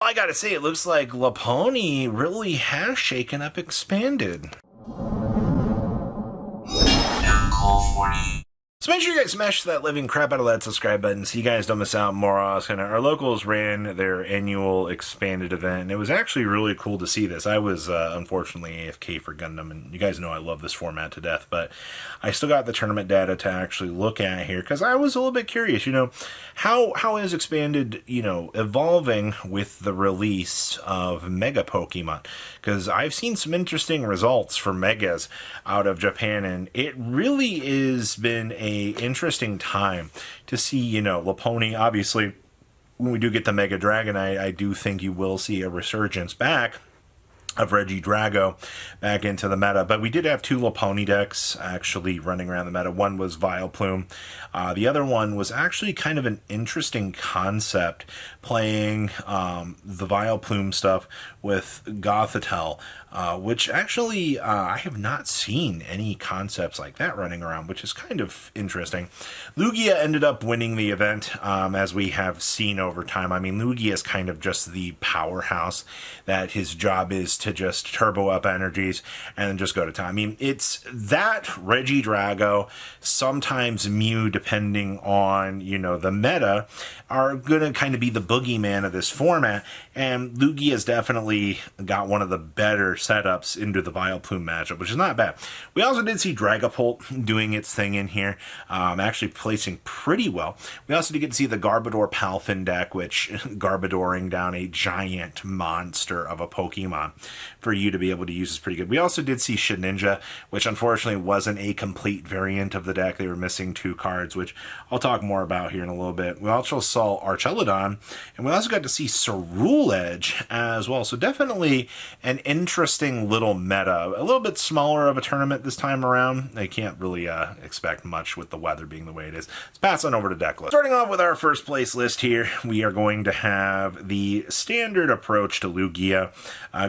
I gotta say, it looks like Laponi really has shaken up Expanded. So make sure you guys smash that living crap out of that subscribe button so you guys don't miss out more often. Our locals ran their annual Expanded event, and it was actually really cool to see this. I was unfortunately AFK for Gundam, and you guys know I love this format to death, but I still got the tournament data to actually look at here because I was a little bit curious, how is Expanded, evolving with the release of Mega Pokemon? Because I've seen some interesting results for Megas out of Japan, and it really has been a interesting time to see, Laponi. Obviously, when we do get the Mega Dragonite, I do think you will see a resurgence back of Regidrago back into the meta. But we did have two Laponi decks actually running around the meta. One was Vileplume. The other one was actually kind of an interesting concept, playing the Vileplume stuff with Gothitelle, which actually I have not seen any concepts like that running around, which is kind of interesting. Lugia ended up winning the event, as we have seen over time. I mean, Lugia is kind of just the powerhouse that his job is to just turbo up energies and then just go to town. I mean, it's that Regidrago, sometimes Mew, depending on, the meta, are going to kind of be the boogeyman of this format, and Lugia has definitely got one of the better setups into the Vileplume matchup, which is not bad. We also did see Dragapult doing its thing in here, actually placing pretty well. We also did get to see the Garbodor Palfin deck, which Garbadoring down a giant monster of a Pokemon for you to be able to use is pretty good. We also did see Shedinja, which unfortunately wasn't a complete variant of the deck. They were missing 2 cards, which I'll talk more about here in a little bit. We also saw Archelodon, and we also got to see Cerule Edge as well. So definitely an interesting little meta. A little bit smaller of a tournament this time around. I can't really expect much with the weather being the way it is. Let's pass on over to deck list. Starting off with our first place list here, we are going to have the standard approach to Lugia,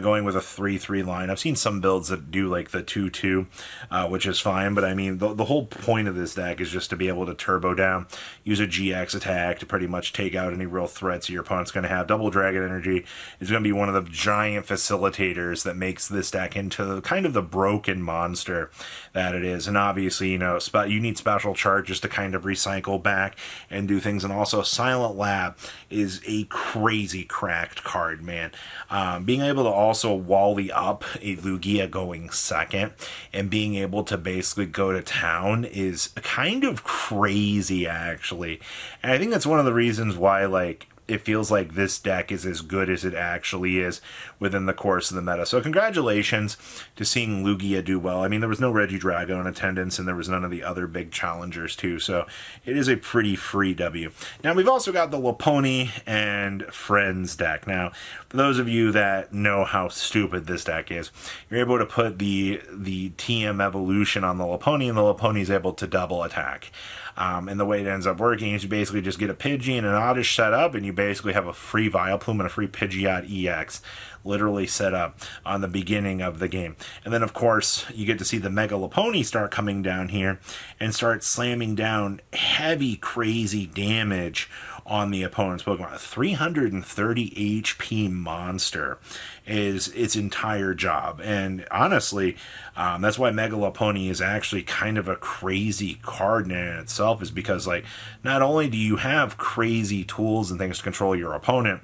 going with a 3-3 line. I've seen some builds that do like the 2-2, which is fine, but I mean, the whole point of this deck is just to be able to turbo down, use a GX attack to pretty much take out any real threats your opponent's going to have. Double Dragon Energy is going to be one of the giant facilitators that makes this deck into kind of the broken monster that it is. And obviously, you need special charges to kind of recycle back and do things. And also, Silent Lab is a crazy cracked card, man. Being able to also wally up a Lugia going second and being able to basically go to town is kind of crazy, actually. And I think that's one of the reasons why, it feels like this deck is as good as it actually is within the course of the meta. So congratulations to seeing Lugia do well. I mean, there was no Regidrago in attendance, and there was none of the other big challengers too, so it is a pretty free W. Now, we've also got the Laponi and Friends deck. Now, for those of you that know how stupid this deck is, you're able to put the TM evolution on the Laponi, and the Laponi is able to double attack. And the way it ends up working is you basically just get a Pidgey and an Oddish set up, and you basically have a free Vileplume and a free Pidgeot EX literally set up on the beginning of the game. And then, of course, you get to see the Mega Laponi start coming down here and start slamming down heavy, crazy damage on the opponent's Pokemon. A 330 HP monster is its entire job. And honestly, that's why Mega Laponi is actually kind of a crazy card in itself, is because, not only do you have crazy tools and things to control your opponent,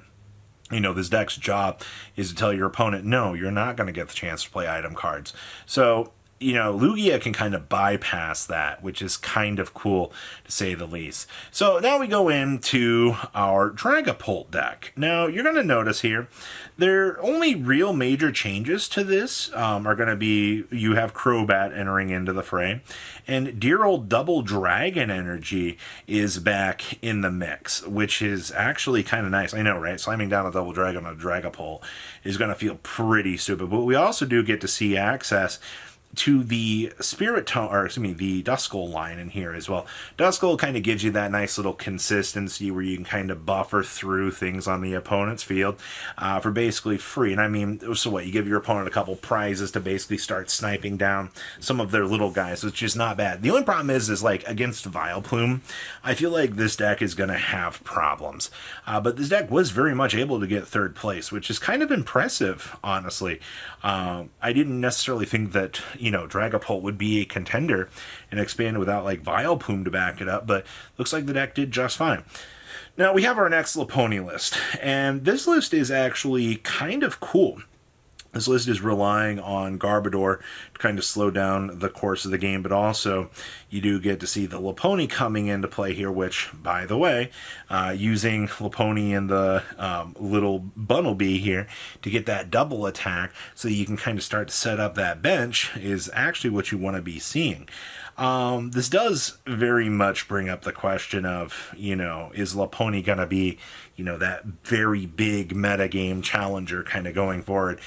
this deck's job is to tell your opponent, no, you're not going to get the chance to play item cards. So, Lugia can kind of bypass that, which is kind of cool, to say the least. So now we go into our Dragapult deck. Now, you're going to notice here, their only real major changes to this are going to be, you have Crobat entering into the fray, and dear old Double Dragon Energy is back in the mix, which is actually kind of nice. I know, right? Slamming down a Double Dragon on a Dragapult is going to feel pretty stupid, but we also do get to see access to the Spirit Tome, or excuse me, the Duskull line in here as well. Duskull kind of gives you that nice little consistency where you can kind of buffer through things on the opponent's field for basically free. And I mean, so what, you give your opponent a couple prizes to basically start sniping down some of their little guys, which is not bad. The only problem is like against Vileplume, I feel like this deck is going to have problems. But this deck was very much able to get third place, which is kind of impressive, honestly. I didn't necessarily think that, Dragapult would be a contender and expand without like Vileplume to back it up, but looks like the deck did just fine. Now we have our next Lopunny list, and this list is actually kind of cool. This list is relying on Garbodor to kind of slow down the course of the game, but also you do get to see the Lopunny coming into play here, which, by the way, using Lopunny and the little Bunnelby here to get that double attack so you can kind of start to set up that bench is actually what you want to be seeing. This does very much bring up the question of, is Lopunny going to be, that very big metagame challenger kind of going forward?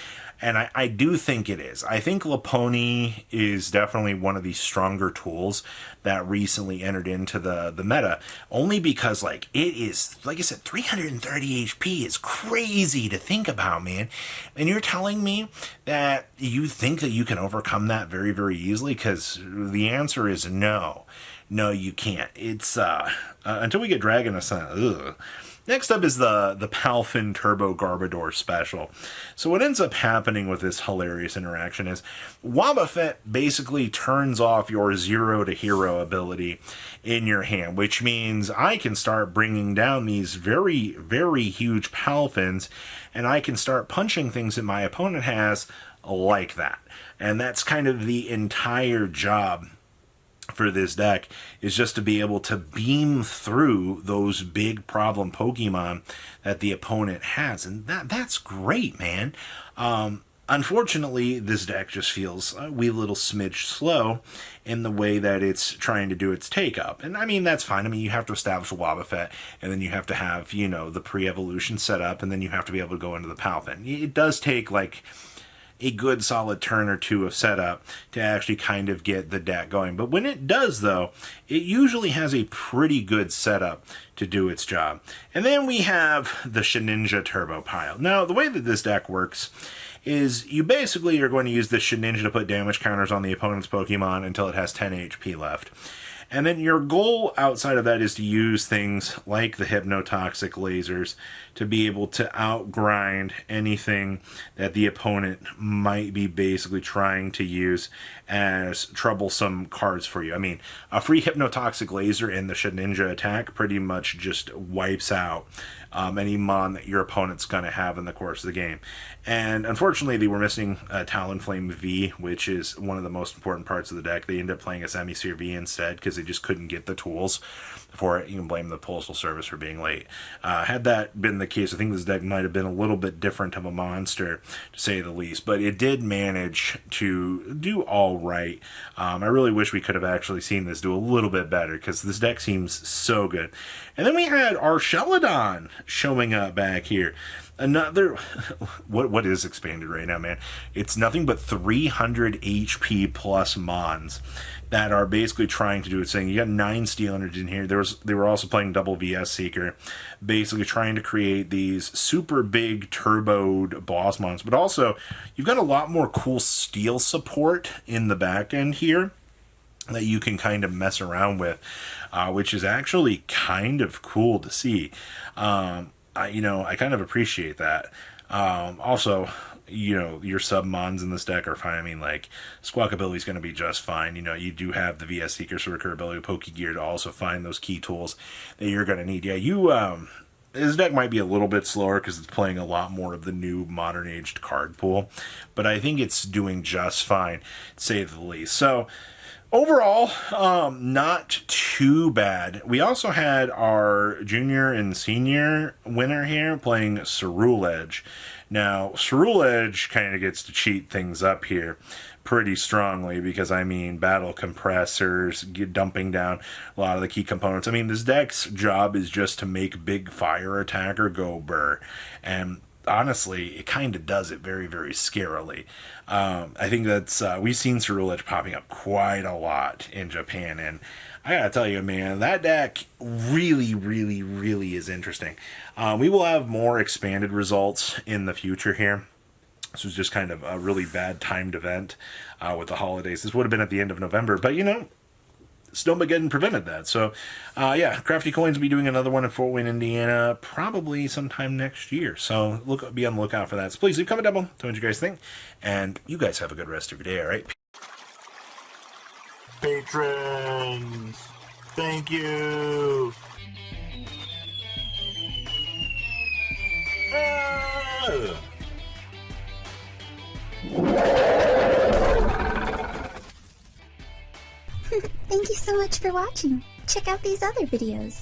And I do think it is. I think Lopunny is definitely one of the stronger tools that recently entered into the meta, only because, like, it is, like I said, 330 HP is crazy to think about, man. And you're telling me that you think that you can overcome that very, very easily? Because the answer is no. No, you can't. It's, until we get Dragon Ascent, ugh. Next up is the Palfin Turbo Garbodor special. So what ends up happening with this hilarious interaction is Wobbuffet basically turns off your 0 to hero ability in your hand, which means I can start bringing down these very, very huge Palfins, and I can start punching things that my opponent has like that. And that's kind of the entire job for this deck, is just to be able to beam through those big problem Pokemon that the opponent has, and that's great, man. Unfortunately, this deck just feels a wee little smidge slow in the way that it's trying to do its take-up. And I mean, that's fine. I mean, you have to establish a Wobbuffet, and then you have to have, the pre-evolution set up, and then you have to be able to go into the Palfin. It does take, like, a good solid turn or two of setup to actually kind of get the deck going. But when it does, though, it usually has a pretty good setup to do its job. And then we have the Shedinja Turbo Pile. Now, the way that this deck works is you basically are going to use the Shedinja to put damage counters on the opponent's Pokemon until it has 10 HP left. And then your goal outside of that is to use things like the Hypnotoxic lasers to be able to outgrind anything that the opponent might be basically trying to use as troublesome cards for you. I mean, a free Hypnotoxic laser in the Shedinja attack pretty much just wipes out any mon that your opponent's going to have in the course of the game. And unfortunately, they were missing Talonflame V, which is one of the most important parts of the deck. They ended up playing a Semi-Sphere V instead because they just couldn't get the tools for it. You can blame the Postal Service for being late. Had that been the case, I think this deck might have been a little bit different of a monster, to say the least. But it did manage to do all right. I really wish we could have actually seen this do a little bit better, because this deck seems so good. And then we had our Shelodon showing up back here. Another, what is expanded right now, man? It's nothing but 300 HP plus mons that are basically trying to do its thing. You got 9 Steel Energy in here. They were also playing double VS Seeker, basically trying to create these super big turboed boss mons. But also, you've got a lot more cool steel support in the back end here that you can kind of mess around with, which is actually kind of cool to see. I kind of appreciate that. Also, your submons in this deck are fine. I mean, like, Squawkabilly is going to be just fine. You do have the VS Seeker Sorcerer ability, Pokegear, to also find those key tools that you're going to need. Yeah, this deck might be a little bit slower because it's playing a lot more of the new modern aged card pool, but I think it's doing just fine, to say the least. So, overall, not too bad. We also had our junior and senior winner here playing Ceruledge. Now, Ceruledge kind of gets to cheat things up here pretty strongly because, I mean, battle compressors, dumping down a lot of the key components. I mean, this deck's job is just to make big fire attacker go burr. And honestly, it kind of does it very, very scarily. I think that's we've seen Ceruledge popping up quite a lot in Japan, and I gotta tell you, man, that deck really, really, really is interesting. We will have more expanded results in the future here. This was just kind of a really bad timed event with the holidays. This would have been at the end of November, but you know, Snowmageddon prevented that. So, yeah, Crafty Coins will be doing another one in Fort Wayne, Indiana, probably sometime next year. So, be on the lookout for that. So, please leave a comment down below. Tell me what you guys think. And you guys have a good rest of your day, all right? Patrons, thank you. Thank you so much for watching. Check out these other videos.